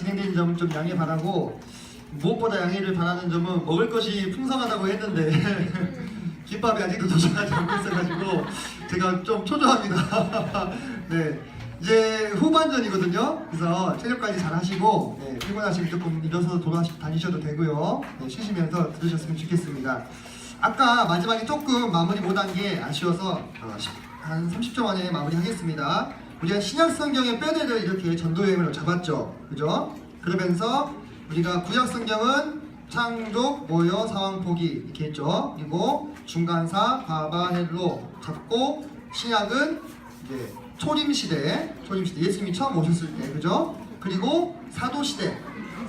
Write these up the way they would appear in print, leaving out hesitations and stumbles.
진행된 점 좀 양해 바라고, 무엇보다 양해를 바라는 점은 먹을 것이 풍성하다고 했는데 김밥이 아직도 도착하지 않고 있어가지고 제가 좀 초조합니다. 네, 이제 후반전이거든요. 그래서 체력 관리 잘 하시고, 네, 피곤하시면 조금 일어서서 다니셔도 되고요. 네, 쉬시면서 들으셨으면 좋겠습니다. 아까 마지막에 조금 마무리 못한 게 아쉬워서 한 30초 만에 마무리하겠습니다. 우리가 신약 성경의 뼈대를 이렇게 전도여행으로 잡았죠, 그죠? 그러면서 우리가 구약 성경은 창조, 모여, 상황, 포기 이렇게 했죠. 그리고 중간사, 바바, 헬로 잡고, 신약은 이제 초림시대 예수님이 처음 오셨을 때, 그죠? 그리고 사도시대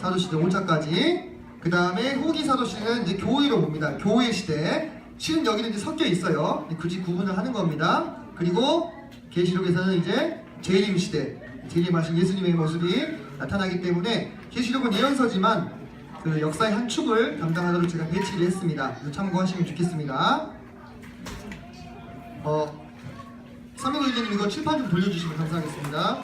5차까지. 그 다음에 후기 사도시대는 이제 교회로 봅니다. 교회 시대. 실은 여기는 이제 섞여 있어요. 굳이 구분을 하는 겁니다. 그리고 계시록에서는 이제 재림 시대, 재림하신 예수님의 모습이 나타나기 때문에 계시록은 예언서지만 그 역사의 한 축을 담당하도록 제가 배치를 했습니다. 참고하시면 좋겠습니다. 서민호 의견님 이거 칠판 좀 돌려주시면 감사하겠습니다.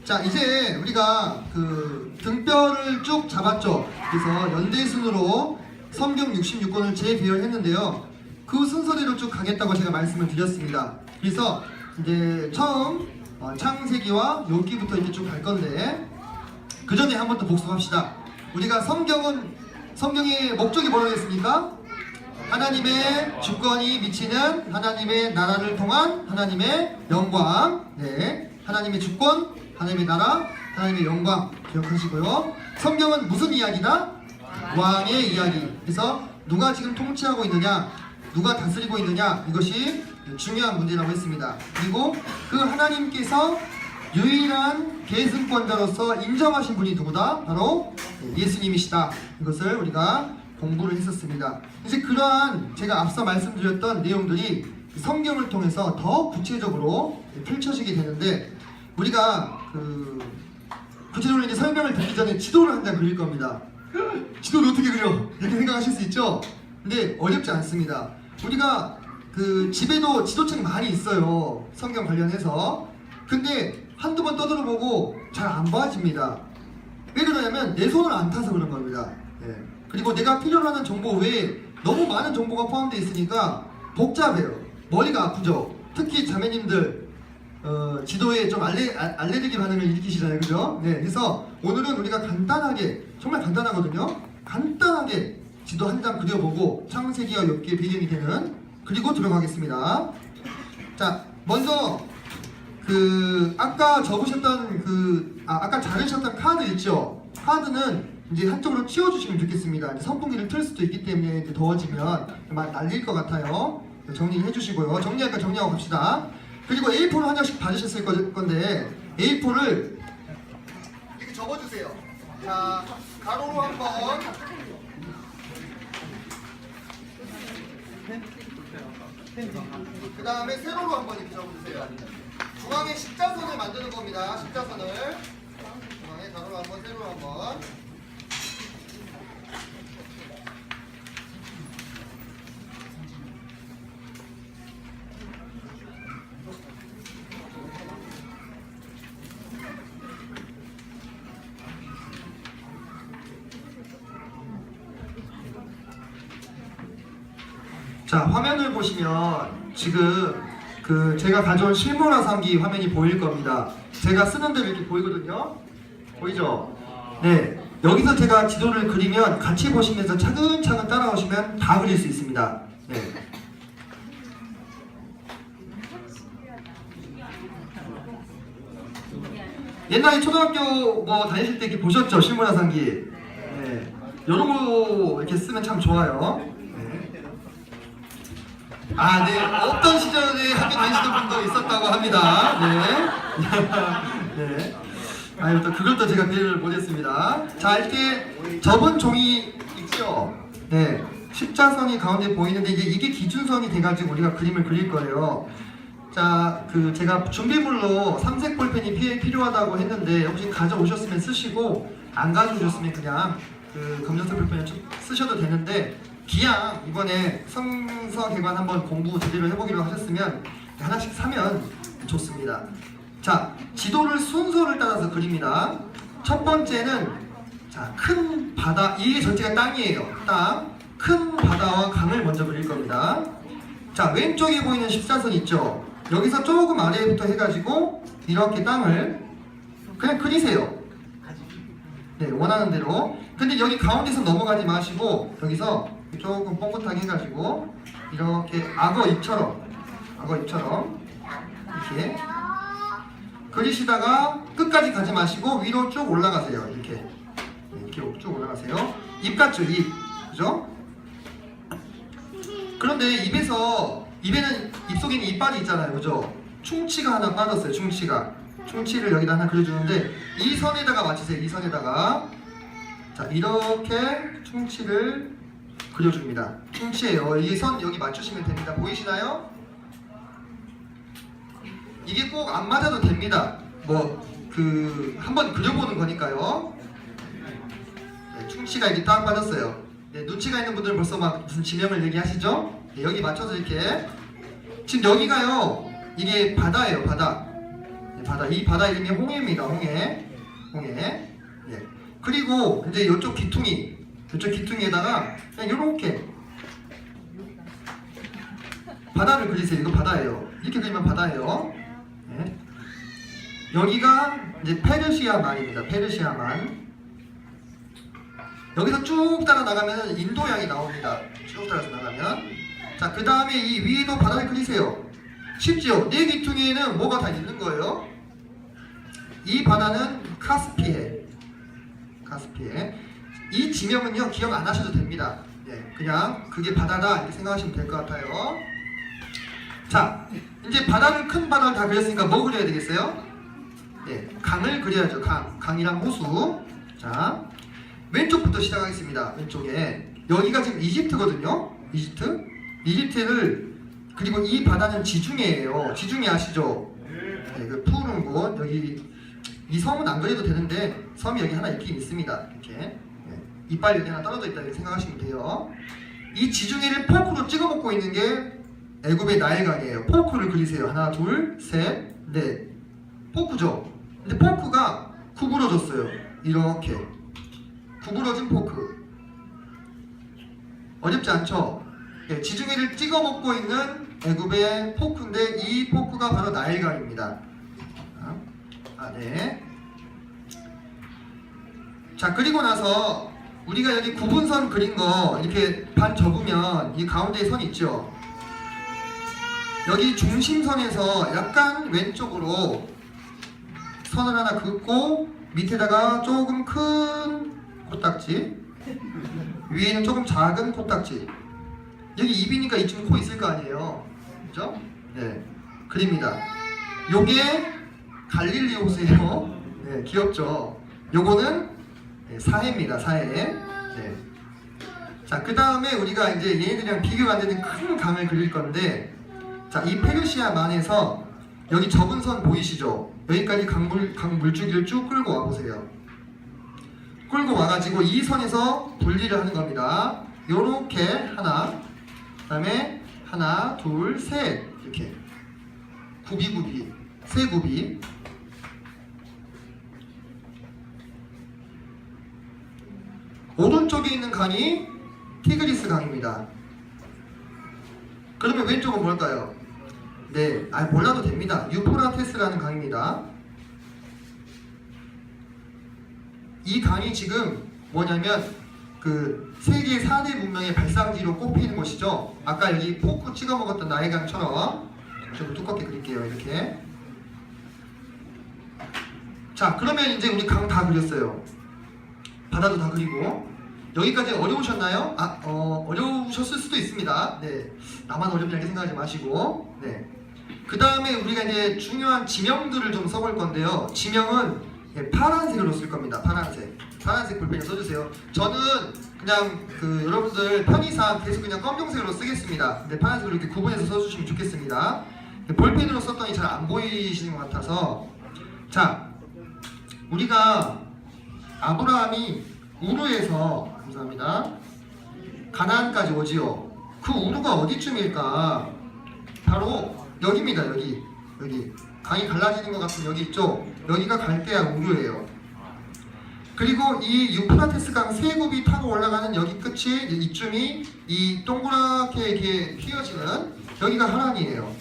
자, 이제 우리가 그 등뼈를 쭉 잡았죠. 그래서 연대순으로 성경 66권을 재배열했는데요. 그 순서대로 쭉 가겠다고 제가 말씀을 드렸습니다. 그래서 이제 처음 창세기와 욥기부터 이제 쭉 갈 건데, 그 전에 한 번 더 복습합시다. 우리가 성경의 목적이 뭐라고 했습니까? 하나님의 주권이 미치는 하나님의 나라를 통한 하나님의 영광. 네, 하나님의 주권, 하나님의 나라, 하나님의 영광 기억하시고요. 성경은 무슨 이야기다? 왕의 이야기. 그래서 누가 지금 통치하고 있느냐, 누가 다스리고 있느냐, 이것이 중요한 문제라고 했습니다. 그리고 그 하나님께서 유일한 계승권자로서 인정하신 분이 누구다? 바로 예수님이시다. 이것을 우리가 공부를 했었습니다. 이제 그러한 제가 앞서 말씀드렸던 내용들이 성경을 통해서 더 구체적으로 펼쳐지게 되는데, 우리가 구체적으로 이제 설명을 듣기 전에 지도를 한 장 그릴 겁니다. 지도를 어떻게 그려? 이렇게 생각하실 수 있죠? 근데 어렵지 않습니다. 우리가 집에도 지도책 많이 있어요, 성경 관련해서. 근데 한두 번 떠들어보고 잘 안 봐집니다. 왜 그러냐면 내 손을 안 타서 그런 겁니다. 네. 그리고 내가 필요로 하는 정보 외에 너무 많은 정보가 포함되어 있으니까 복잡해요. 머리가 아프죠. 특히 자매님들 지도에 좀 알레르기 반응을 일으키시잖아요, 그죠? 네, 그래서 오늘은 우리가 간단하게, 정말 간단하거든요. 간단하게 지도 한 장 그려보고 창세기와 욥기의 배경이 되는, 그리고 들어가겠습니다. 자, 먼저 아까 적으셨던 아까 자르셨던 카드 있죠? 카드는 이제 한쪽으로 치워주시면 좋겠습니다. 선풍기를 틀 수도 있기 때문에 이제 더워지면 막 날릴 것 같아요. 정리를 해주시고요. 정리할까 정리하고 갑시다. 그리고 A4를 한 장씩 받으셨을 건데, A4를 이렇게 접어주세요. 자, 가로로 한번, 그 다음에 세로로 한번 이렇게 접어주세요. 중앙에 십자선을 만드는 겁니다. 십자선을 중앙에 가로로 한번, 세로로 한번. 자, 화면을 보시면 지금 제가 가져온 실문화상기 화면이 보일 겁니다. 제가 쓰는 대로 이렇게 보이거든요. 보이죠? 네, 여기서 제가 지도를 그리면 같이 보시면서 차근차근 따라오시면 다 그릴 수 있습니다. 네. 옛날에 초등학교 다니실 때 이렇게 보셨죠? 실문화상기. 네. 이런 거 이렇게 쓰면 참 좋아요. 네. 어떤 시절에 학교 다니시던 분도 있었다고 합니다. 네. 네. 또 그걸 또 제가 배려를 못했습니다. 자, 이렇게 접은 종이 있죠? 네. 십자선이 가운데 보이는데 이게 기준선이 돼가지고 우리가 그림을 그릴 거예요. 자, 제가 준비물로 삼색 볼펜이 필요하다고 했는데, 혹시 가져오셨으면 쓰시고, 안 가져오셨으면 그냥 검정색 볼펜을 쓰셔도 되는데, 기왕 이번에 성서 개관 한번 공부 제대로 해보기로 하셨으면 하나씩 사면 좋습니다. 자, 지도를 순서를 따라서 그립니다. 첫 번째는 자, 큰 바다, 이게 전체가 땅이에요. 땅. 큰 바다와 강을 먼저 그릴 겁니다. 자, 왼쪽에 보이는 14선 있죠? 여기서 조금 아래부터 해가지고 이렇게 땅을 그냥 그리세요. 네, 원하는 대로. 근데 여기 가운데서 넘어가지 마시고 여기서 조금 뻥긋하게 해가지고 이렇게 악어 입처럼 이렇게 그리시다가 끝까지 가지 마시고 위로 쭉 올라가세요. 이렇게 쭉 올라가세요. 입 같죠? 입. 그죠? 그런데 입에는 입속에는 이빨이 있잖아요. 그죠? 충치가 하나 빠졌어요. 충치를 여기다 하나 그려주는데 이 선에다가 맞추세요. 이 선에다가 자, 이렇게 충치를 그려줍니다. 충치예요. 이 선 여기 맞추시면 됩니다. 보이시나요? 이게 꼭 안 맞아도 됩니다. 한번 그려보는 거니까요. 네, 충치가 이렇게 딱 빠졌어요. 네, 눈치가 있는 분들은 벌써 막 무슨 지명을 얘기하시죠? 네, 여기 맞춰서 이렇게. 지금 여기가요, 이게 바다예요. 바다. 네, 바다. 이 바다 이름이 홍해입니다. 홍해. 네. 그리고 이제 이쪽 귀퉁이에다가 그냥 이렇게 바다를 그리세요. 이거 바다예요. 이렇게 그리면 바다예요. 네. 여기가 이제 페르시아만입니다. 페르시아만. 여기서 쭉 따라 나가면 인도양이 나옵니다. 쭉 따라서 나가면. 자, 그 다음에 이 위에도 바다를 그리세요. 쉽죠? 네 귀퉁이에는 뭐가 다 있는 거예요? 이 바다는 카스피해. 이 지명은요, 기억 안 하셔도 됩니다. 네, 그냥 그게 바다다 이렇게 생각하시면 될 것 같아요. 자, 이제 큰 바다를 다 그렸으니까 뭐 그려야 되겠어요? 네, 강을 그려야죠. 강이랑 호수. 자, 왼쪽부터 시작하겠습니다. 왼쪽에 여기가 지금 이집트거든요. 이집트를 그리고 이 바다는 지중해예요. 지중해 아시죠? 네, 그 푸른 곳. 여기 이 섬은 안 그려도 되는데 섬이 여기 하나 있긴 있습니다. 이렇게 네, 이빨 여기 하나 떨어져 있다 이렇게 생각하시면 돼요. 이 지중해를 포크로 찍어 먹고 있는 게 애굽의 나일강이에요. 포크를 그리세요. 하나, 둘, 셋, 넷. 포크죠. 근데 포크가 구부러졌어요. 이렇게 구부러진 포크. 어렵지 않죠? 네, 지중해를 찍어 먹고 있는 애굽의 포크인데 이 포크가 바로 나일강입니다. 네. 자, 그리고 나서 우리가 여기 구분선 그린 거 이렇게 반 접으면 이 가운데에 선 있죠? 여기 중심선에서 약간 왼쪽으로 선을 하나 긋고 밑에다가 조금 큰 코딱지, 위에는 조금 작은 코딱지. 여기 입이니까 이쯤 코 있을 거 아니에요. 그죠? 네. 그립니다. 요게 갈릴리 호수예요. 네, 귀엽죠? 요거는 사해입니다. 사해. 네. 자, 그 다음에 우리가 이제 얘네들이랑 비교가 안 되는 큰 강을 그릴 건데, 자, 이 페르시아만에서 여기 접은 선 보이시죠? 여기까지 강 물줄기를 쭉 끌고 와 보세요. 끌고 와가지고 이 선에서 분리를 하는 겁니다. 요렇게 하나, 그 다음에 하나, 둘, 셋 이렇게 굽이 세 굽이. 오른쪽에 있는 강이 티그리스 강입니다. 그러면 왼쪽은 뭘까요? 네, 몰라도 됩니다. 유프라테스라는 강입니다. 이 강이 지금 뭐냐면 그 세계 4대 문명의 발상지로 꼽히는 곳이죠. 아까 여기 포크 찍어 먹었던 나일강처럼 좀 두껍게 그릴게요. 이렇게. 자, 그러면 이제 우리 강 다 그렸어요. 바다도 다 그리고. 여기까지 어려우셨나요? 어려우셨을 수도 있습니다. 네, 나만 어렵냐 이렇게 생각하지 마시고. 네. 그 다음에 우리가 이제 중요한 지명들을 좀 써볼 건데요. 지명은 파란색으로 쓸 겁니다. 파란색 볼펜을 써주세요. 저는 그냥 여러분들 편의상 계속 그냥 검정색으로 쓰겠습니다. 근데 파란색으로 이렇게 구분해서 써주시면 좋겠습니다. 볼펜으로 썼더니 잘 안 보이시는 것 같아서. 자, 우리가 아브라함이 우르에서, 감사합니다, 가나안까지 오지요. 그 우르가 어디쯤일까? 바로 여기입니다. 여기 강이 갈라지는 것 같은 여기 있죠? 여기가 갈대아 우르예요. 그리고 이 유프라테스 강 세 굽이 타고 올라가는 여기 끝이 이쯤이 이 동그랗게 이렇게 휘어지는 여기가 하란이에요.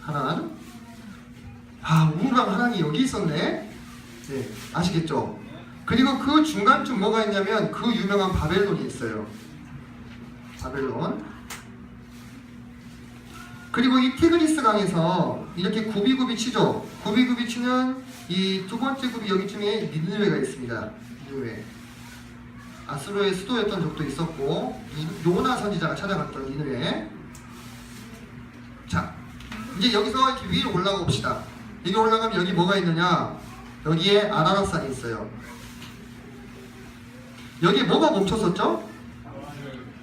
하란. 아, 우루랑 하란이 여기 있었네. 네, 아시겠죠? 그리고 그 중간쯤 뭐가 있냐면 그 유명한 바벨론이 있어요. 바벨론. 그리고 이 티그리스 강에서 이렇게 굽이굽이 치죠. 굽이굽이 치는 이 두 번째 굽이 여기쯤에 니느웨가 있습니다. 니느웨. 아수르의 수도였던 적도 있었고 요나 선지자가 찾아갔던 니느웨. 자, 이제 여기서 이렇게 위로 올라가 봅시다. 여기 올라가면 여기 뭐가 있느냐? 여기에 아라랏산이 있어요. 여기에 뭐가 멈췄었죠?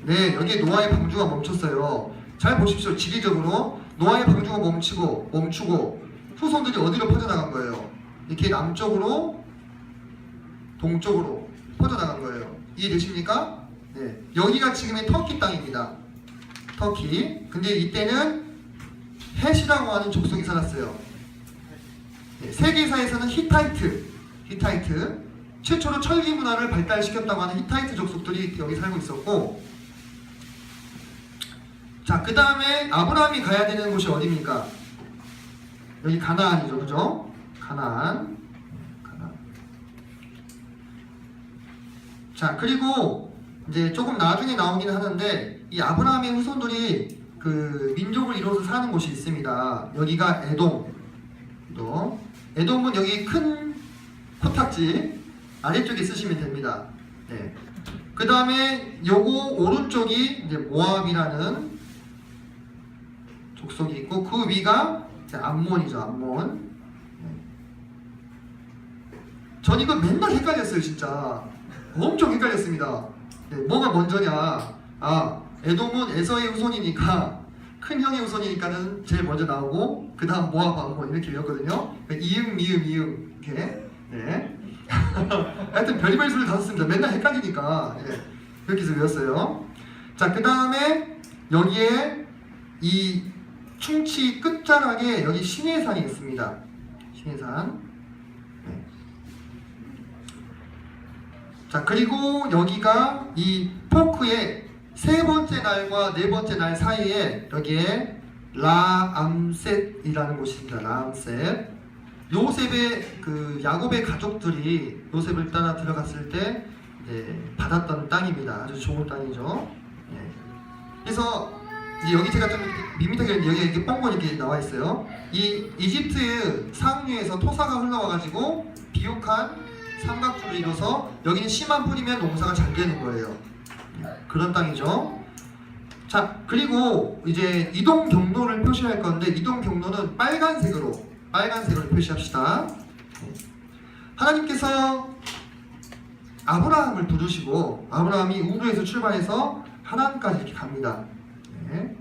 네, 여기에 노아의 방주가 멈췄어요. 잘 보십시오. 지리적으로 노아의 방주가 멈추고 후손들이 어디로 퍼져나간 거예요? 이렇게 남쪽으로 동쪽으로 퍼져나간 거예요. 이해되십니까? 네, 여기가 지금의 터키 땅입니다. 터키. 근데 이때는 헷이라고 하는 족속이 살았어요. 네, 세계사에서는 히타이트 최초로 철기 문화를 발달시켰다고 하는 히타이트 족속들이 여기 살고 있었고, 자, 그 다음에 아브라함이 가야 되는 곳이 어디입니까? 여기 가나안이죠, 그죠? 가나안. 자, 그리고 이제 조금 나중에 나오긴 하는데 이 아브라함의 후손들이 그 민족을 이루어서 사는 곳이 있습니다. 여기가 에돔. 에돔은 여기 큰 코탁지 아래쪽에 쓰시면 됩니다. 네. 그 다음에 요거 오른쪽이 이제 모압이라는 족속이 있고 그 위가 이제 암몬이죠. 암몬. 네. 전 이거 맨날 헷갈렸어요, 진짜. 엄청 헷갈렸습니다. 네, 뭐가 먼저냐? 아, 에돔은 에서의 후손이니까 큰 형의 후손이니까는 제일 먼저 나오고 그 다음 모압, 암몬 이렇게 외웠거든요. 이응, 미음 이렇게. 네. 하여튼 별의별 수를 다 썼습니다. 맨날 헷갈리니까. 네. 그렇게 해서 외웠어요. 자, 그 다음에 여기에 이 충치 끝자락에 여기 시내산이 있습니다. 시내산. 네. 자, 그리고 여기가 이 포크의 세 번째 날과 네 번째 날 사이에 여기에 라암셋이라는 곳이 있습니다. 라암셋. 요셉의 그 야곱의 가족들이 요셉을 따라 들어갔을 때 이제 받았던 땅입니다. 아주 좋은 땅이죠. 네. 그래서 이제 여기 제가 좀 밋밋하게 여기 이렇게 뻥뻥 이렇게 나와 있어요. 이 이집트 상류에서 토사가 흘러와가지고 비옥한 삼각주를 이뤄서 여기는 씨만 뿌리면 농사가 잘 되는 거예요. 그런 땅이죠. 자, 그리고 이제 이동 경로를 표시할 건데 이동 경로는 빨간색으로 표시합시다. 하나님께서 아브라함을 부르시고 아브라함이 우르에서 출발해서 하란까지 이렇게 갑니다. 네.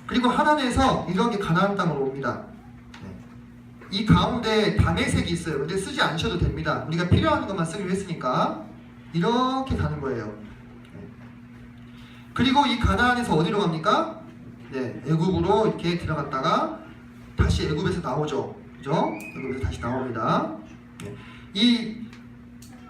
그리고 하란에서 이렇게 가나안 땅으로 옵니다. 네. 이 가운데 다메색이 있어요. 근데 쓰지 않으셔도 됩니다. 우리가 필요한 것만 쓰기로 했으니까 이렇게 가는 거예요. 네. 그리고 이 가나안에서 어디로 갑니까? 네, 애굽으로 이렇게 들어갔다가 다시 애굽에서 나오죠. 그죠? 애굽에서 다시 나옵니다. 네. 이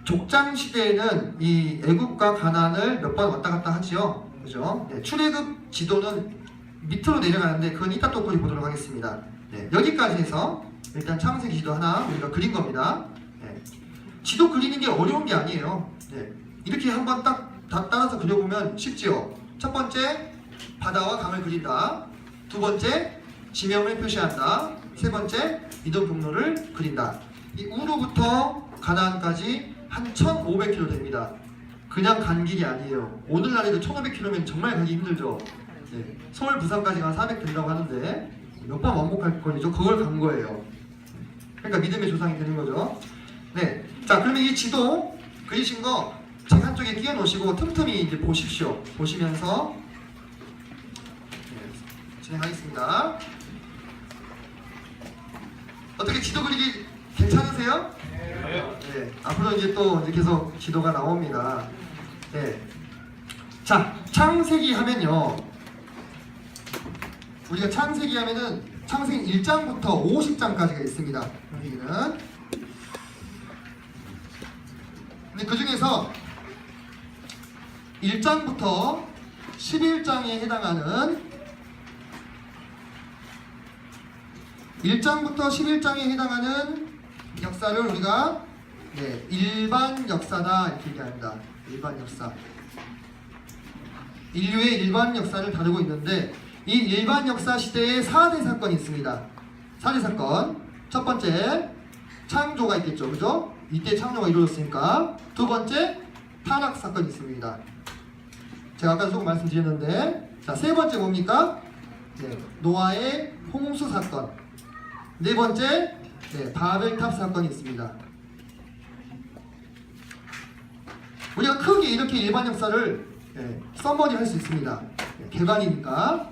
족장 시대에는 이 애굽과 가나안을 몇 번 왔다 갔다 하지요. 그죠? 네, 출애굽 지도는 밑으로 내려가는데 그건 이따 또 보도록 하겠습니다. 네, 여기까지 해서 일단 창세기 지도 하나 우리가 그린 겁니다. 네, 지도 그리는 게 어려운 게 아니에요. 네, 이렇게 한번 딱 따라서 그려보면 쉽지요. 첫 번째, 바다와 강을 그린다. 두 번째, 지명을 표시한다. 세 번째, 이동 경로를 그린다. 이 우르부터 가나안까지 한 1,500km 됩니다. 그냥 간 길이 아니에요. 오늘날에도 1,500km면 정말 가기 힘들죠. 네, 서울, 부산까지 가 400 된다고 하는데 몇 번 왕복할 거리죠. 그걸 간 거예요. 그러니까 믿음의 조상이 되는 거죠. 네, 자, 그러면 이 지도 그리신 거 책 한쪽에 끼워 놓으시고 틈틈이 이제 보십시오. 보시면서 네, 진행하겠습니다. 어떻게 지도 그리기 괜찮으세요? 네, 앞으로 이제 또 이제 계속 지도가 나옵니다. 네, 자, 창세기 하면요. 우리가 창세기 하면은 창세기 1장부터 50장까지가 있습니다. 여기는 근데 그 중에서 1장부터 11장에 해당하는 1장부터 11장에 해당하는 역사를 우리가 일반 역사다 이렇게 얘기합니다. 일반 역사. 인류의 일반 역사를 다루고 있는데 이 일반 역사 시대에 4대 사건이 있습니다. 4대 사건. 첫 번째 창조가 있겠죠. 그죠? 이때 창조가 이루어졌으니까. 두 번째 타락 사건이 있습니다. 제가 아까 조금 말씀드렸는데 자, 세 번째 뭡니까? 노아의 홍수 사건. 네 번째 바벨탑 사건이 있습니다. 우리가 크게 이렇게 일반 역사를 써머리 할 수 있습니다. 개관이니까.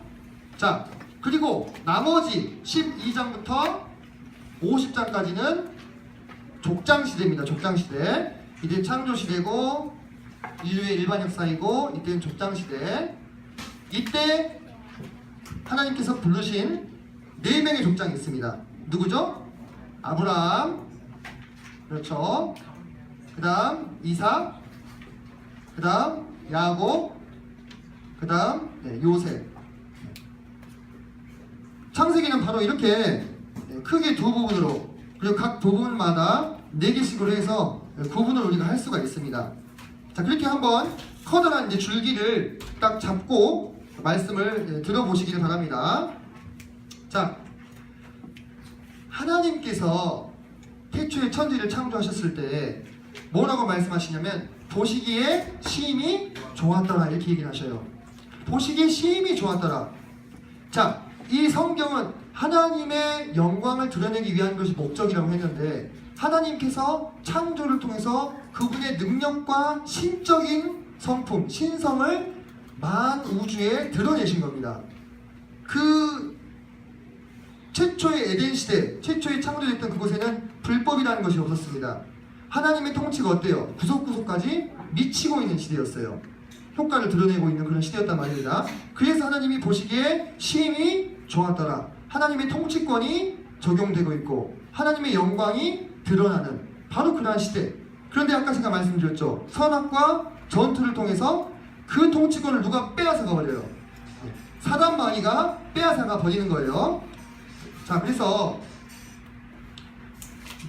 자, 그리고 나머지 12장부터 50장까지는 족장시대입니다. 족장시대. 이제 창조시대고 인류의 일반 역사이고 이때는 족장시대. 이때 하나님께서 부르신 4명의 족장이 있습니다. 누구죠? 아브라함, 그렇죠. 그 다음 이삭, 그 다음 야곱, 그 다음 요셉. 창세기는 바로 이렇게 크게 두 부분으로, 그리고 각 부분마다 4개씩으로 해서 구분을 우리가 할 수가 있습니다. 자, 그렇게 한번 커다란 이제 줄기를 딱 잡고 말씀을 들어보시기를 바랍니다. 자, 하나님께서 태초에 천지를 창조하셨을 때 뭐라고 말씀하시냐면 보시기에 심히 좋았더라 이렇게 얘기를 하셔요. 보시기에 심히 좋았더라. 자, 이 성경은 하나님의 영광을 드러내기 위한 것이 목적이라고 했는데 하나님께서 창조를 통해서 그분의 능력과 신적인 성품, 신성을 만우주에 드러내신 겁니다. 그 최초의 에덴 시대, 최초의 창조됐던 그곳에는 불법이라는 것이 없었습니다. 하나님의 통치가 어때요? 구석구석까지 미치고 있는 시대였어요. 효과를 드러내고 있는 그런 시대였단 말입니다. 그래서 하나님이 보시기에 심히 좋았더라. 하나님의 통치권이 적용되고 있고 하나님의 영광이 드러나는 바로 그러한 시대. 그런데 아까 제가 말씀드렸죠. 선악과 전투를 통해서 그 통치권을 누가 빼앗아가 버려요. 사단 마귀가 빼앗아가 버리는 거예요. 자, 그래서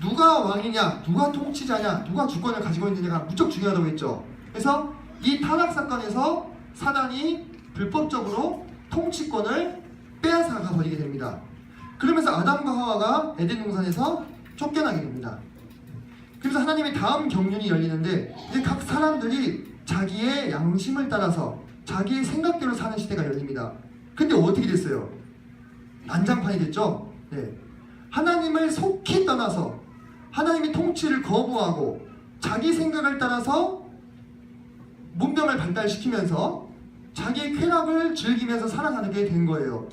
누가 왕이냐, 누가 통치자냐, 누가 주권을 가지고 있느냐가 무척 중요하다고 했죠. 그래서 이 타락 사건에서 사단이 불법적으로 통치권을 빼앗아가 버리게 됩니다. 그러면서 아담과 하와가 에덴 동산에서 쫓겨나게 됩니다. 그래서 하나님의 다음 경륜이 열리는데 이제 각 사람들이 자기의 양심을 따라서 자기의 생각대로 사는 시대가 열립니다. 근데 어떻게 됐어요? 난장판이 됐죠. 하나님을 속히 떠나서 하나님의 통치를 거부하고 자기 생각을 따라서 문명을 발달시키면서 자기의 쾌락을 즐기면서 살아가게 된 거예요.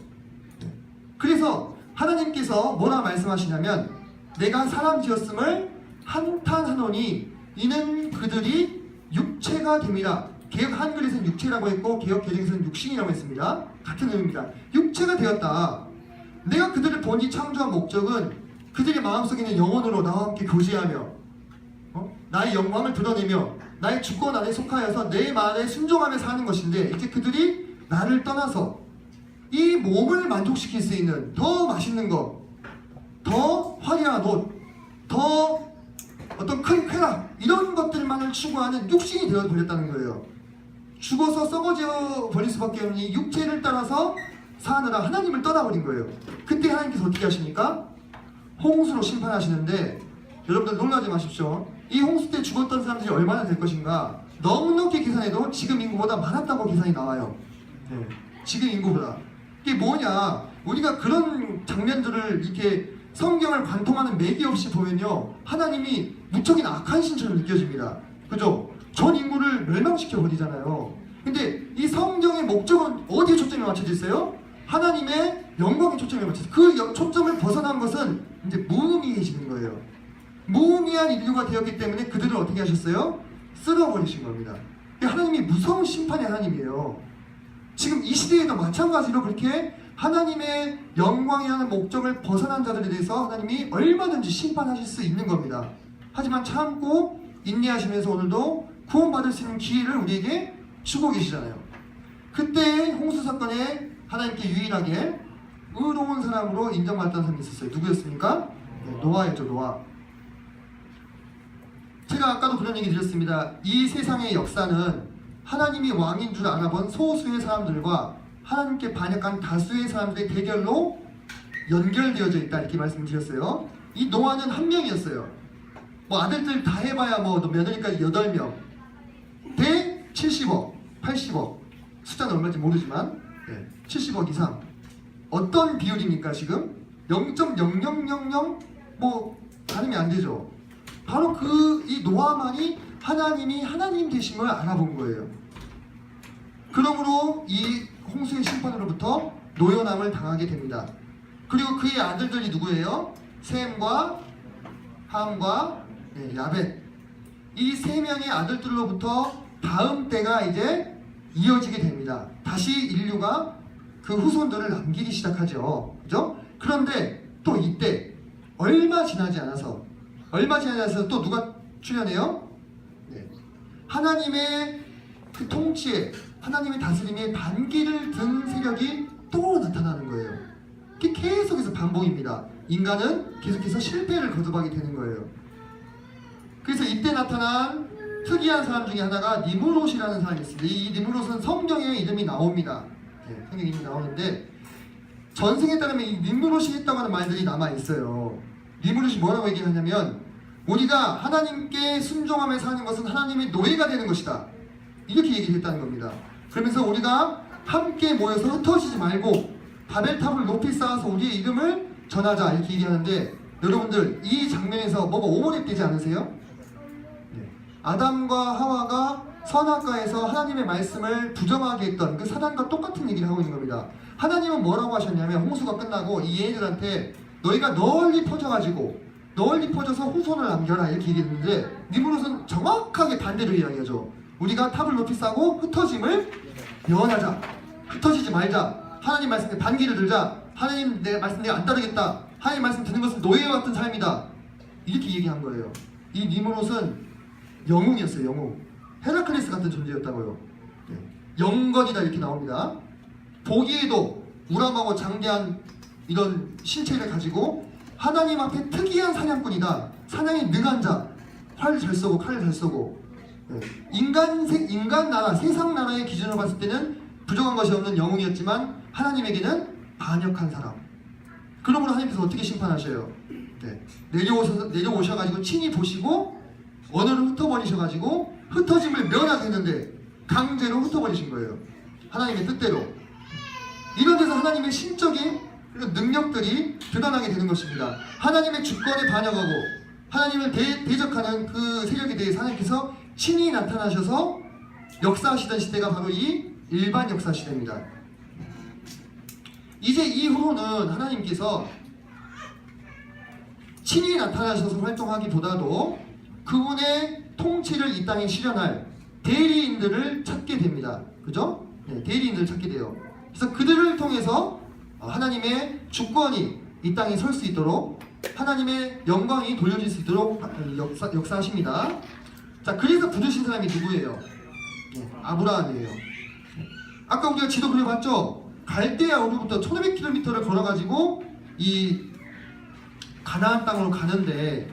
그래서 하나님께서 뭐라 말씀하시냐면 내가 사람 지었음을 한탄하노니 이는 그들이 육체가 됨이라. 개역 한글에서는 육체라고 했고 개역 개정에서는 육신이라고 했습니다. 같은 의미입니다. 육체가 되었다. 내가 그들을 본디 창조한 목적은 그들의 마음속에 있는 영혼으로 나와 함께 교제하며 나의 영광을 드러내며 나의 주권 안에 속하여서 내 말에 순종하며 사는 것인데 이제 그들이 나를 떠나서 이 몸을 만족시킬 수 있는 더 맛있는 것, 더 화려한 옷, 더 어떤 큰 쾌락 이런 것들만을 추구하는 육신이 되어버렸다는 거예요. 죽어서 썩어져 버릴 수밖에 없는 이 육체를 따라서 사느라 하나님을 떠나버린 거예요. 그때 하나님께서 어떻게 하십니까? 홍수로 심판하시는데 여러분들 놀라지 마십시오. 이 홍수 때 죽었던 사람들이 얼마나 될 것인가 넉넉히 계산해도 지금 인구보다 많았다고 계산이 나와요. 지금 인구보다. 이게 뭐냐, 우리가 그런 장면들을 이렇게 성경을 관통하는 맥이 없이 보면요 하나님이 무척이나 악한 신처럼 느껴집니다. 그죠? 전 인구를 멸망시켜 버리잖아요. 근데 이 성경의 목적은 어디에 초점이 맞춰져 있어요? 하나님의 영광에 초점이 맞춰져 있어요. 그 초점을 벗어난 것은 이제 무의미해지는 거예요. 무의미한 인류가 되었기 때문에 그들을 어떻게 하셨어요? 쓸어버리신 겁니다. 하나님이 무서운 심판의 하나님이에요. 지금 이 시대에도 마찬가지로 그렇게 하나님의 영광이라는 목적을 벗어난 자들에 대해서 하나님이 얼마든지 심판하실 수 있는 겁니다. 하지만 참고 인내하시면서 오늘도 구원받을 수 있는 기회를 우리에게 주고 계시잖아요. 그때 홍수 사건에 하나님께 유일하게 의로운 사람으로 인정받았던 사람이 있었어요. 누구였습니까? 네, 노아였죠. 노아. 제가 아까도 그런 얘기 드렸습니다. 이 세상의 역사는 하나님이 왕인 줄 알아본 소수의 사람들과 하나님께 반역한 다수의 사람들의 대결로 연결되어져 있다, 이렇게 말씀드렸어요. 이 노아는 한 명이었어요. 뭐 아들들 다 해봐야 뭐 며느리까지 8명 대 70억, 80억, 숫자는 얼마인지 모르지만 70억 이상. 어떤 비율입니까 지금? 0.0000 뭐 가늠이 안 되죠. 바로 이 노아만이 하나님이 하나님 되신 걸 알아본 거예요. 그러므로 이 홍수의 심판으로부터 노연함을 당하게 됩니다. 그리고 그의 아들들이 누구예요? 셈과 함과 야벳. 이 세 명의 아들들로부터 다음 때가 이제 이어지게 됩니다. 다시 인류가 그 후손들을 남기기 시작하죠. 그죠? 그런데 또 이때 얼마 지나지 않아서 또 누가 출현해요? 하나님의 그 통치에, 하나님의 다스림에 반기를 든 세력이 또 나타나는 거예요. 이게 계속해서 반복입니다. 인간은 계속해서 실패를 거듭하게 되는 거예요. 그래서 이때 나타난 특이한 사람 중에 하나가 니므롯이라는 사람이 있습니다. 이 니므롯은 성경에 이름이 나옵니다. 성경에 이름이 나오는데 전승에 따르면 이 니므롯이 했다고 하는 말들이 남아있어요. 니므롯이 뭐라고 얘기하냐면 우리가 하나님께 순종하며 사는 것은 하나님의 노예가 되는 것이다, 이렇게 얘기를 했다는 겁니다. 그러면서 우리가 함께 모여서 흩어지지 말고 바벨탑을 높이 쌓아서 우리의 이름을 전하자, 이렇게 얘기하는데 여러분들 이 장면에서 뭐가 오버랩되지 않으세요? 아담과 하와가 선악과에서 하나님의 말씀을 부정하게 했던 그 사단과 똑같은 얘기를 하고 있는 겁니다. 하나님은 뭐라고 하셨냐면 홍수가 끝나고 이 얘들한테 너희가 널리 퍼져서 후손을 남겨라, 이렇게 얘기했는데 니므롯은 정확하게 반대로 이야기하죠. 우리가 탑을 높이 쌓고 흩어짐을 면하자, 흩어지지 말자, 하나님 말씀에 반기를 들자, 하나님 내 말씀 내가 안 따르겠다, 하나님 말씀 듣는 것은 노예와 같은 삶이다, 이렇게 얘기한 거예요. 이 니므롯은 영웅이었어요. 영웅. 헤라클레스 같은 존재였다고요. 영건이다, 이렇게 나옵니다. 보기에도 우람하고 장대한 이런 신체를 가지고 하나님 앞에 특이한 사냥꾼이다, 사냥에 능한 자, 활을 잘 쏘고 칼을 잘 쏘고, 인간 나라, 세상 나라의 기준으로 봤을 때는 부족한 것이 없는 영웅이었지만 하나님에게는 반역한 사람. 그러므로 하나님께서 어떻게 심판하셔요? 내려오셔가지고 친히 보시고 언어를 흩어버리셔가지고 흩어짐을 면하게 했는데 강제로 흩어버리신 거예요. 하나님의 뜻대로. 이런 데서 하나님의 신적인 능력들이 드러나게 되는 것입니다. 하나님의 주권에 반역하고 하나님을 대적하는 그 세력에 대해서 하나님께서 친히 나타나셔서 역사하시던 시대가 바로 이 일반 역사 시대입니다. 이제 이후로는 하나님께서 친히 나타나셔서 활동하기보다도 그분의 통치를 이 땅에 실현할 대리인들을 찾게 됩니다. 그죠? 대리인들을 찾게 돼요. 그래서 그들을 통해서 하나님의 주권이 이 땅에 설 수 있도록, 하나님의 영광이 돌려질 수 있도록 역사하십니다. 자, 그래서 부르신 사람이 누구예요? 아브라함이에요. 아까 우리가 지도 그려봤죠? 갈대아우로부터 1500km를 걸어가지고 이 가나안 땅으로 가는데,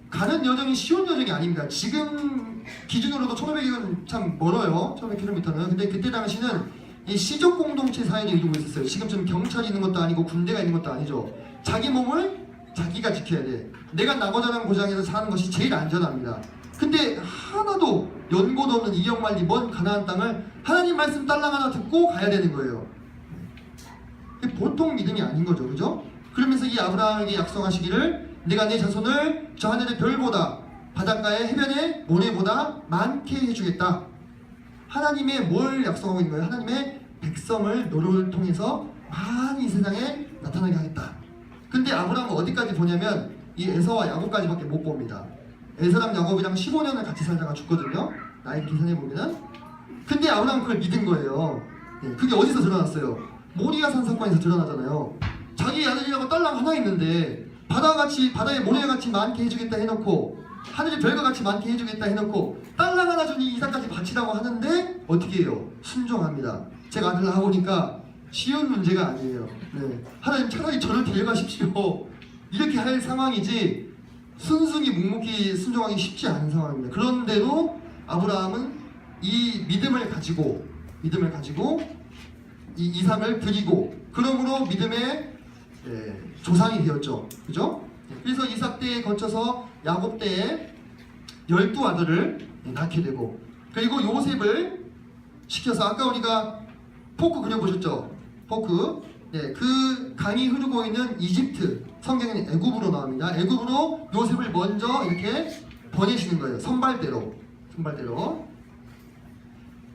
가는 여정이 쉬운 여정이 아닙니다. 지금 기준으로도 1500은 참 멀어요. 1500km는. 근데 그때 당시는 이 시족 공동체 사회를 이루고 있었어요. 지금처럼 경찰이 있는 것도 아니고 군대가 있는 것도 아니죠. 자기 몸을 자기가 지켜야 돼. 내가 나고 자란 고장에서 사는 것이 제일 안전합니다. 근데 하나도 연고도 없는 2억 마리 먼 가나안 땅을 하나님 말씀 딸랑 하나 듣고 가야 되는 거예요. 보통 믿음이 아닌 거죠. 그죠? 그러면서 이 아브라함에게 약속하시기를 내가 내 자손을 저 하늘의 별보다 바닷가의 해변의 모래보다 많게 해주겠다. 하나님의 뭘 약속하고 있는 거예요? 하나님의 백성을 노를 통해서 많이 세상에 나타나게 하겠다. 근데 아브라함은 어디까지 보냐면 이 에서와 야곱까지밖에 못 봅니다. 에서랑 야곱이랑 15년을 같이 살다가 죽거든요. 나이 계산해 보면은. 근데 아브라함은 그걸 믿은 거예요. 그게 어디서 드러났어요? 모리아 산 사건에서 드러나잖아요. 자기 아들이라고 딸랑 하나 있는데 바다에 모래같이 많게 해주겠다 해놓고 하늘이 별과 같이 많게 해주겠다 해놓고 딸랑 하나 주니 이삭까지 바치라고 하는데 어떻게 해요? 순종합니다. 제가 아들 낳아보니까 쉬운 문제가 아니에요. 네. 하나님 차라리 저를 데려가십시오. 이렇게 할 상황이지 순순히 묵묵히 순종하기 쉽지 않은 상황입니다. 그런데도 아브라함은 이 믿음을 가지고 이 이삭을 드리고 그러므로 믿음의 조상이 되었죠. 그죠? 그래서 이삭 때에 거쳐서 야곱 때에 12아들을 낳게 되고 그리고 요셉을 시켜서 아까 우리가 포크 그려보셨죠? 포크. 네, 그 강이 흐르고 있는 이집트 성경에는 애굽으로 나옵니다. 애굽으로 요셉을 먼저 이렇게 보내시는 거예요. 선발대로.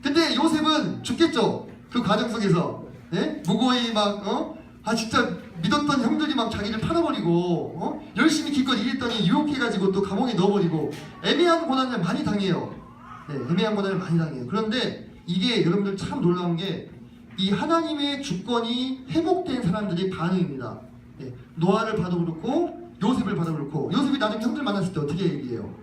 근데 요셉은 죽겠죠. 그 과정 속에서 네? 무고히 막 진짜 믿었던 형들이 막 자기를 팔아버리고 열심히 기껏 일했더니 유혹해가지고 또 감옥에 넣어버리고 애매한 고난을 많이 당해요. 네, 애매한 고난을 많이 당해요. 그런데 이게 여러분들 참 놀라운 게 이 하나님의 주권이 회복된 사람들의 반응입니다. 네, 노아를 봐도 그렇고 요셉을 봐도 그렇고 요셉이 나중에 형들 만났을 때 어떻게 얘기해요?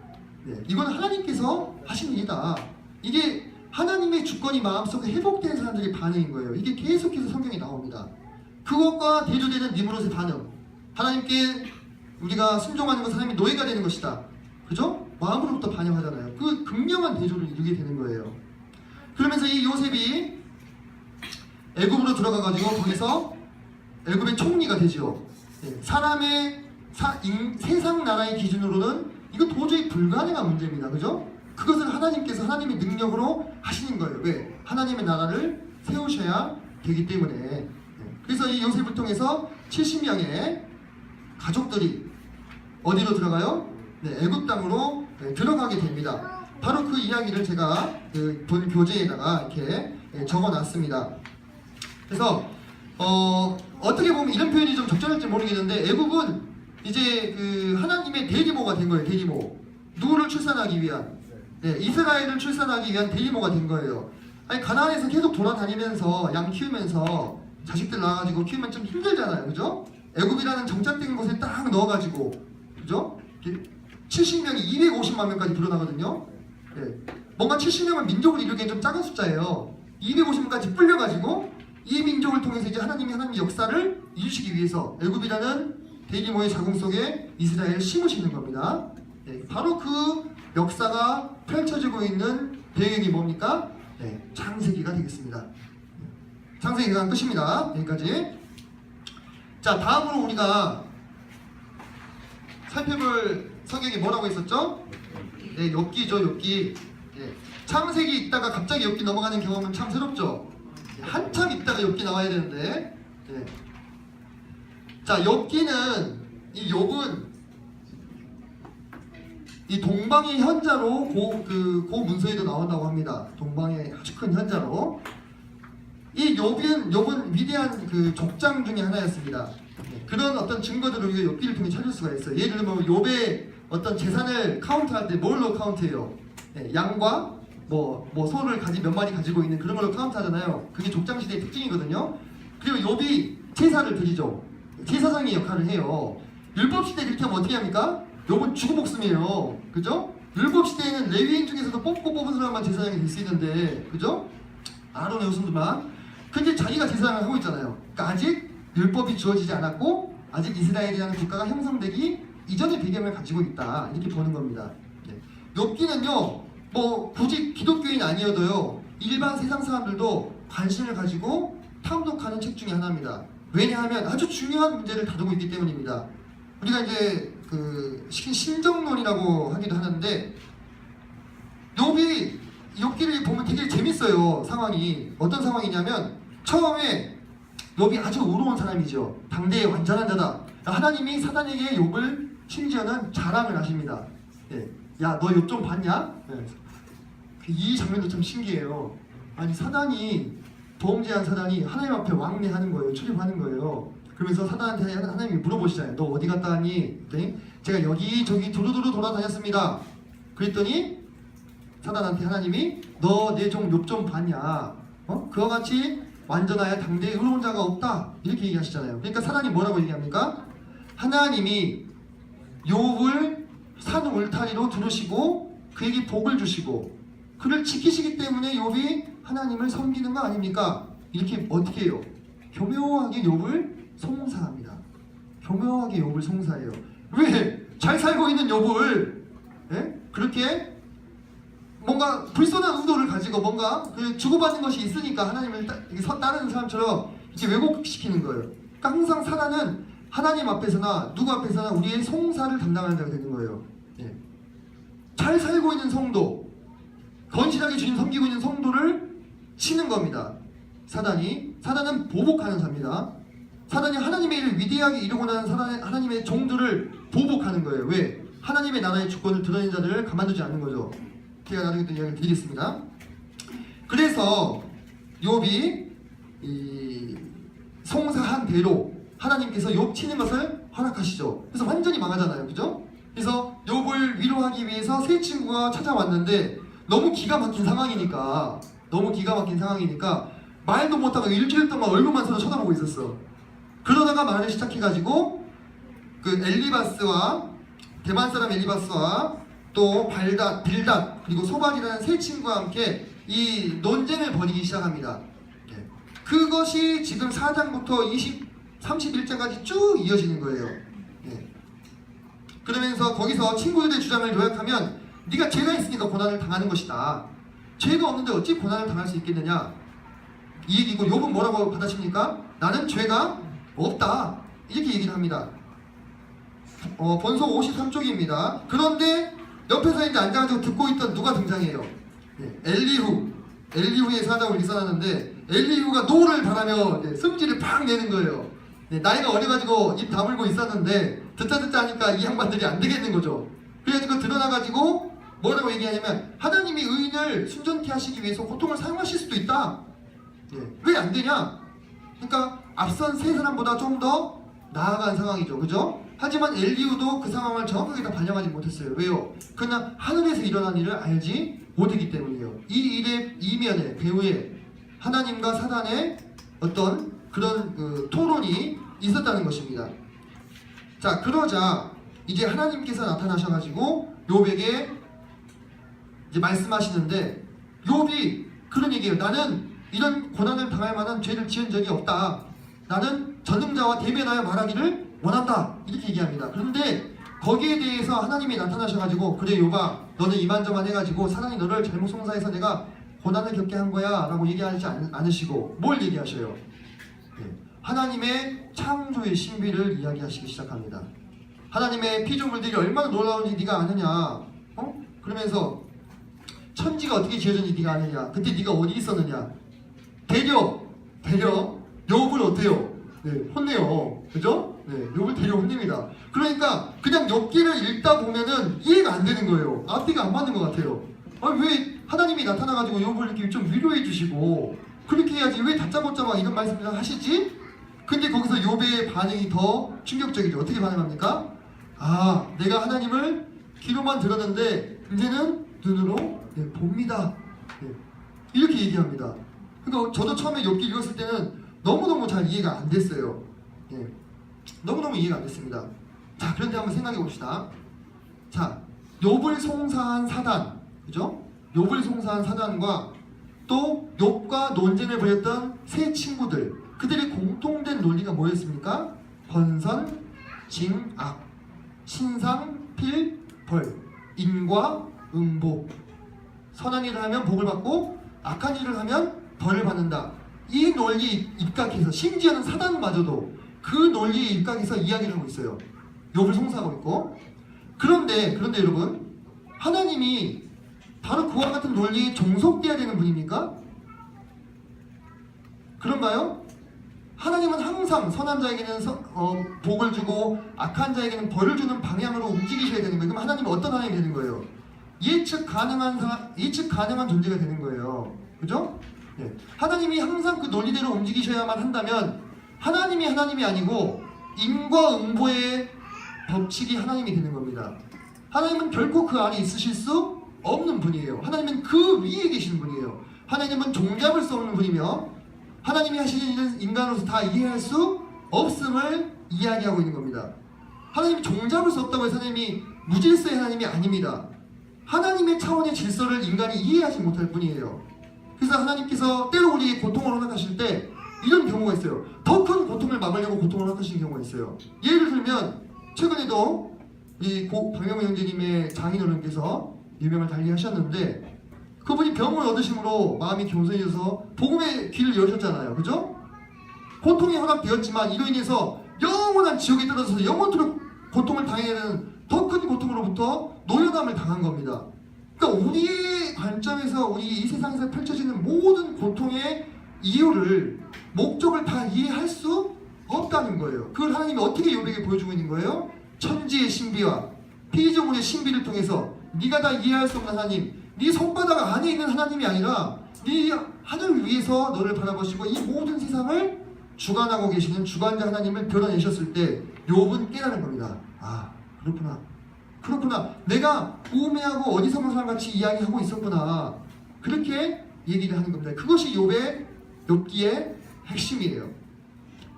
네, 이건 하나님께서 하신 일이다. 이게 하나님의 주권이 마음속에 회복된 사람들의 반응인 거예요. 이게 계속해서 성경에 나옵니다. 그것과 대조되는 니므롯의 반응. 하나님께 우리가 순종하는 것은 하나님의 노예가 되는 것이다. 그죠? 마음으로부터 반영하잖아요. 그 극명한 대조를 이루게 되는 거예요. 그러면서 이 요셉이 애굽으로 들어가가지고 거기서 애굽의 총리가 되죠. 사람의 세상 나라의 기준으로는 이거 도저히 불가능한 문제입니다. 그죠? 그것을 하나님께서 하나님의 능력으로 하시는 거예요. 왜? 하나님의 나라를 세우셔야 되기 때문에. 그래서 이 요셉을 통해서 70명의 가족들이 어디로 들어가요? 네, 애굽 땅으로 들어가게 됩니다. 바로 그 이야기를 제가 본 교재에다가 이렇게 적어놨습니다. 그래서 어떻게 보면 이런 표현이 좀 적절할지 모르겠는데 애굽은 이제 그 하나님의 대리모가 된 거예요. 대리모. 누구를 출산하기 위한? 네, 이스라엘을 출산하기 위한 대리모가 된 거예요. 아니 가나안에서 계속 돌아다니면서 양 키우면서 자식들 낳아가지고 키우면 좀 힘들잖아요. 그죠? 애굽이라는 정착된 곳에 딱 넣어가지고 그죠? 70명이 250만 명까지 불어나거든요. 네. 뭔가 70명을 민족을 이루기엔 좀 작은 숫자예요. 250명까지 불려가지고 이 민족을 통해서 이제 하나님의 역사를 이루시기 위해서 애굽이라는 대리모의 자궁 속에 이스라엘을 심으시는 겁니다. 네. 바로 그 역사가 펼쳐지고 있는 배경이 뭡니까? 네. 창세기가 되겠습니다. 창세기가 끝입니다. 여기까지. 자, 다음으로 우리가 살펴볼 성경이 뭐라고 있었죠? 네, 욥기죠, 욥기. 네. 창세기 있다가 갑자기 욥기 넘어가는 경험은 참 새롭죠? 네, 한참 있다가 욥기 나와야 되는데. 네. 자, 욥기는 이 욥은 이 동방의 현자로 고 문서에도 나온다고 합니다. 동방의 아주 큰 현자로. 이 욥은 위대한 그 족장 중에 하나였습니다. 그런 어떤 증거들을 우리가 욥기를 통해 찾을 수가 있어요. 예를 들면 욥의 어떤 재산을 카운트할 때 뭘로 카운트해요? 네, 양과 뭐 소를 몇 마리 가지고 있는 그런 걸로 카운트하잖아요. 그게 족장 시대의 특징이거든요. 그리고 욥이 제사를 드리죠. 제사장의 역할을 해요. 율법 시대 그렇게 하면 어떻게 합니까? 욥은 죽은 목숨이에요. 그죠? 율법 시대에는 레위인 중에서도 뽑은 사람만 제사장이 될 수 있는데, 그죠? 아론의 후손들만. 근데 자기가 제사장을 하고 있잖아요. 그러니까 아직 율법이 주어지지 않았고 아직 이스라엘이라는 국가가 형성되기 이전의 배경을 가지고 있다. 이렇게 보는 겁니다. 욥기는요, 뭐 굳이 기독교인 아니어도요, 일반 세상 사람들도 관심을 가지고 탐독하는 책 중에 하나입니다. 왜냐하면 아주 중요한 문제를 다루고 있기 때문입니다. 우리가 이제 그 신정론이라고 하기도 하는데 욥기를 보면 되게 재밌어요. 상황이 어떤 상황이냐면 처음에 욥이 아주 의로운 사람이죠. 당대의 완전한 자다. 하나님이 사단에게 욥을 심지어는 자랑을 하십니다. 네. 야, 너 욥 좀 봤냐? 네. 이 장면도 참 신기해요. 아니 범죄한 사단이 하나님 앞에 왕래하는 거예요. 출입하는 거예요. 그러면서 사단한테 하나님이 물어보시잖아요. 너 어디 갔다 왔니? 네? 제가 여기저기 두루두루 돌아다녔습니다. 그랬더니 사단한테 하나님이 너 내 종 욥 좀 봤냐? 그와 같이 완전하여 당대에 의로운 자가 없다. 이렇게 얘기하시잖아요. 그러니까 사단이 뭐라고 얘기합니까? 하나님이 욥을 산 울타리로 두르시고 그에게 복을 주시고 그를 지키시기 때문에 욥이 하나님을 섬기는 거 아닙니까? 이렇게 어떻게 해요? 교묘하게 욥을 송사합니다. 교묘하게 욥을 송사해요. 왜? 잘 살고 있는 욥을 그렇게 뭔가 불손한 의도를 가지고 뭔가 그 주고받는 것이 있으니까 하나님을 따르는 사람처럼 이렇게 왜곡시키는 거예요. 그러니까 항상 사단은 하나님 앞에서나 누구 앞에서나 우리의 송사를 담당하는 자가 되는 거예요. 잘 살고 있는 성도, 건실하게 주님 섬기고 있는 성도를 치는 겁니다. 사단은 보복하는 자입니다. 사단이 하나님의 일을 위대하게 이루고 나는 하나님의 종들을 보복하는 거예요. 왜? 하나님의 나라의 주권을 드러낸 자들을 가만두지 않는 거죠. 제가 나중에 또 이야기를 드리겠습니다. 그래서 욥이 송사한 대로 하나님께서 욥 치는 것을 허락하시죠. 그래서 완전히 망하잖아요. 그죠? 그래서 욥을 위로하기 위해서 세 친구가 찾아왔는데 너무 기가 막힌 상황이니까 말도 못하고 일주일 동안 얼굴만 서로 쳐다보고 있었어. 그러다가 말을 시작해가지고 그 엘리바스와 대만 사람 엘리바스와 또 빌닷 그리고 소발이라는 세 친구와 함께 이 논쟁을 벌이기 시작합니다. 그것이 지금 4장부터 31장까지 쭉 이어지는 거예요. 그러면서 거기서 친구들의 주장을 요약하면 네가 죄가 있으니까 고난을 당하는 것이다. 죄가 없는데 어찌 고난을 당할 수 있겠느냐. 이 얘기고 욥은 뭐라고 받아칩니까? 나는 죄가 없다. 이렇게 얘기를 합니다. 본서 53쪽입니다. 그런데 옆에서 이제 앉아가지고 듣고 있던 누가 등장해요? 엘리후의 사정을 일어나는데 엘리후가 노를 바라며 승질을 팍 내는 거예요. 나이가 어려가지고 입 다물고 있었는데 듣자 하니까 이 양반들이 안 되겠는 거죠. 그래가지고 드러나가지고 뭐라고 얘기하냐면 하나님이 의인을 순전케 하시기 위해서 고통을 사용하실 수도 있다. 왜 안 되냐? 그러니까 앞선 세 사람보다 좀 더 나아간 상황이죠. 그죠? 하지만 엘리후도 그 상황을 정확하게 다 반영하지 못했어요. 왜요? 그러나 하늘에서 일어난 일을 알지 못했기 때문이에요. 이 일의 이면에 배후에 하나님과 사단의 어떤 그런 토론이 있었다는 것입니다. 자, 그러자 이제 하나님께서 나타나셔가지고 욥에게 이제 말씀하시는데 욥이 그런 얘기예요. 나는 이런 고난을 당할 만한 죄를 지은 적이 없다. 나는 전능자와 대면하여 말하기를 원한다. 이렇게 얘기합니다. 그런데 거기에 대해서 하나님이 나타나셔가지고 그래 욥아 너는 이만저만 해가지고 사단이 너를 잘못 송사해서 내가 고난을 겪게 한 거야 라고 얘기하지 않으시고 뭘 얘기하셔요? 하나님의 창조의 신비를 이야기하시기 시작합니다. 하나님의 피조물들이 얼마나 놀라운지 네가 아느냐? 그러면서 천지가 어떻게 지어졌는지 네가 아느냐? 그때 네가 어디 있었느냐? 대려 욥을 어때요? 혼내요. 그죠? 욥을 대려 혼냅니다. 그러니까 그냥 욥기를 읽다 보면은 이해가 안 되는 거예요. 앞뒤가 안 맞는 것 같아요. 왜 하나님이 나타나가지고 욥을 이렇게 좀 위로해 주시고 그렇게 해야지 왜 다짜고짜 막 이런 말씀을 하시지? 근데 거기서 욥의 반응이 더 충격적이죠. 어떻게 반응합니까? 내가 하나님을 귀로만 들었는데 이제는 눈으로 봅니다. 이렇게 얘기합니다. 그러니까 저도 처음에 욥기 읽었을 때는 너무너무 잘 이해가 안 됐어요. 너무너무 이해가 안 됐습니다. 자, 그런데 한번 생각해 봅시다. 자, 욥을 송사한 사단, 그죠? 욥을 송사한 사단과 또 욥과 논쟁을 벌였던 세 친구들, 그들의 공통된 논리가 뭐였습니까? 번선, 징, 악, 신상, 필, 벌, 인과, 응보. 선한 일을 하면 복을 받고 악한 일을 하면 벌을 받는다. 이 논리에 입각해서 심지어는 사단마저도 그 논리에 입각해서 이야기를 하고 있어요. 욥을 송사하고 있고. 그런데 여러분, 하나님이 바로 그와 같은 논리에 종속돼야 되는 분입니까? 그런가요? 하나님은 항상 선한 자에게는 복을 주고 악한 자에게는 벌을 주는 방향으로 움직이셔야 되는 거예요. 그럼 하나님은 어떤 하나님이 되는 거예요? 예측 가능한 존재가 되는 거예요. 그죠? 하나님이 항상 그 논리대로 움직이셔야만 한다면 하나님이 아니고 인과 응보의 법칙이 하나님이 되는 겁니다. 하나님은 결코 그 안에 있으실 수 없는 분이에요. 하나님은 그 위에 계시는 분이에요. 하나님은 종잡을 수 없는 분이며 하나님이 하시는 일은 인간으로서 다 이해할 수 없음을 이야기하고 있는 겁니다. 하나님이 종잡을 수 없다고 해서 하나님이 무질서의 하나님이 아닙니다. 하나님의 차원의 질서를 인간이 이해하지 못할 뿐이에요. 그래서 하나님께서 때로 우리에게 고통을 허락하실 때 이런 경우가 있어요. 더 큰 고통을 막으려고 고통을 허락하시는 경우가 있어요. 예를 들면 최근에도 이 박명호 형제님의 장인어른께서 유명을 달리하셨는데 그분이 병을 얻으심으로 마음이 겸손해져서 복음의 길을 열으셨잖아요. 그죠? 고통이 허락되었지만 이로 인해서 영원한 지옥에 떨어져서 영원토록 고통을 당해야 되는 더 큰 고통으로부터 노여담을 당한 겁니다. 그러니까 우리의 관점에서 우리 이 세상에서 펼쳐지는 모든 고통의 이유를 목적을 다 이해할 수 없다는 거예요. 그걸 하나님이 어떻게 욥에게 보여주고 있는 거예요? 천지의 신비와 피조물의 신비를 통해서 네가 다 이해할 수 없는 하나님, 네 손바닥 안에 있는 하나님이 아니라 네 하늘 위에서 너를 바라보시고 이 모든 세상을 주관하고 계시는 주관자 하나님을 드러내셨을 때 욥은 깨달은 겁니다. 아, 그렇구나. 내가 우매하고 어디서만 사람같이 이야기하고 있었구나. 그렇게 얘기를 하는 겁니다. 그것이 욥기의 핵심이에요.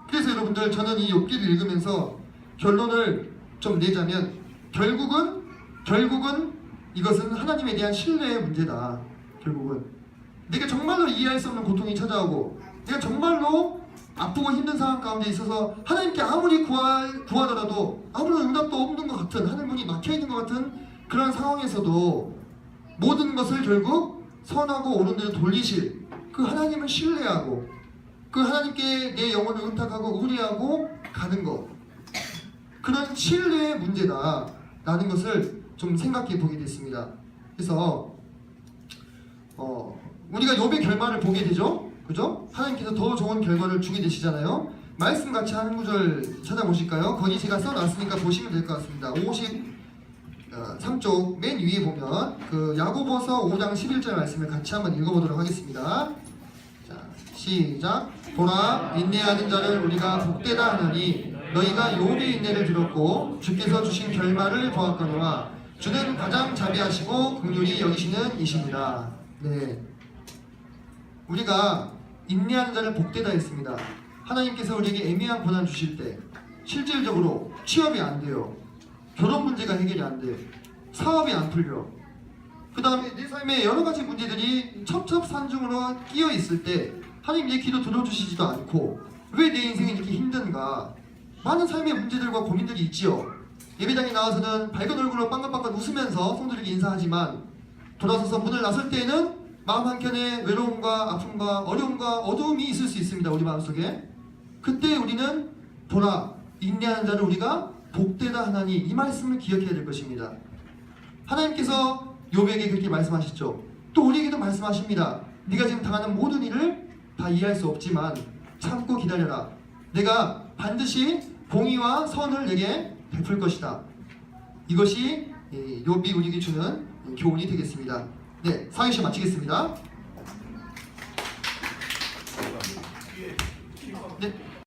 그래서 여러분들 저는 이 욥기를 읽으면서 결론을 좀 내자면 결국은 이것은 하나님에 대한 신뢰의 문제다. 결국은 내가 정말로 이해할 수 없는 고통이 찾아오고 내가 정말로 아프고 힘든 상황 가운데 있어서 하나님께 아무리 구하더라도 아무런 응답도 없는 것 같은 하늘문이 막혀있는 것 같은 그런 상황에서도 모든 것을 결국 선하고 옳은 대로 돌리실 그 하나님을 신뢰하고 그 하나님께 내 영혼을 의탁하고 의뢰하고 가는 것, 그런 신뢰의 문제다라는 것을 좀 생각해 보게 됐습니다. 그래서 우리가 욥의 결말을 보게 되죠. 그죠? 하나님께서 더 좋은 결과를 주게 되시잖아요. 말씀 같이 한 구절 찾아보실까요? 거기 제가 써놨으니까 보시면 될 것 같습니다. 53쪽 맨 위에 보면 그 야고보서 5장 11절 말씀을 같이 한번 읽어보도록 하겠습니다. 자, 시작. 보라, 인내하는 자를 우리가 복되다 하느니 너희가 욥의 인내를 들었고 주께서 주신 결말을 보았거니와 주는 가장 자비하시고 긍휼히 여기시는 이시니라. 네, 우리가 인내하는 자를 복되다 했습니다. 하나님께서 우리에게 애매한 고난 주실 때 실질적으로 취업이 안 돼요. 결혼 문제가 해결이 안 돼요. 사업이 안 풀려. 그 다음에 내 삶에 여러 가지 문제들이 첩첩산중으로 끼어 있을 때 하나님 내 기도 들어주시지도 않고 왜 내 인생이 이렇게 힘든가, 많은 삶의 문제들과 고민들이 있지요. 예배당에 나와서는 밝은 얼굴로 빵긋빵긋 웃으면서 성도들에게 인사하지만 돌아서서 문을 나설 때에는 마음 한켠에 외로움과 아픔과 어려움과 어두움이 있을 수 있습니다. 우리 마음속에. 그때 우리는 보라, 인내하는 자를 우리가 복되다 하나니 이 말씀을 기억해야 될 것입니다. 하나님께서 욥에게 그렇게 말씀하셨죠. 또 우리에게도 말씀하십니다. 네가 지금 당하는 모든 일을 다 이해할 수 없지만 참고 기다려라. 내가 반드시 공의와 선을 내게 베풀 것이다. 이것이 욥이 우리에게 주는 교훈이 되겠습니다. 네, 상해시 마치겠습니다. 네.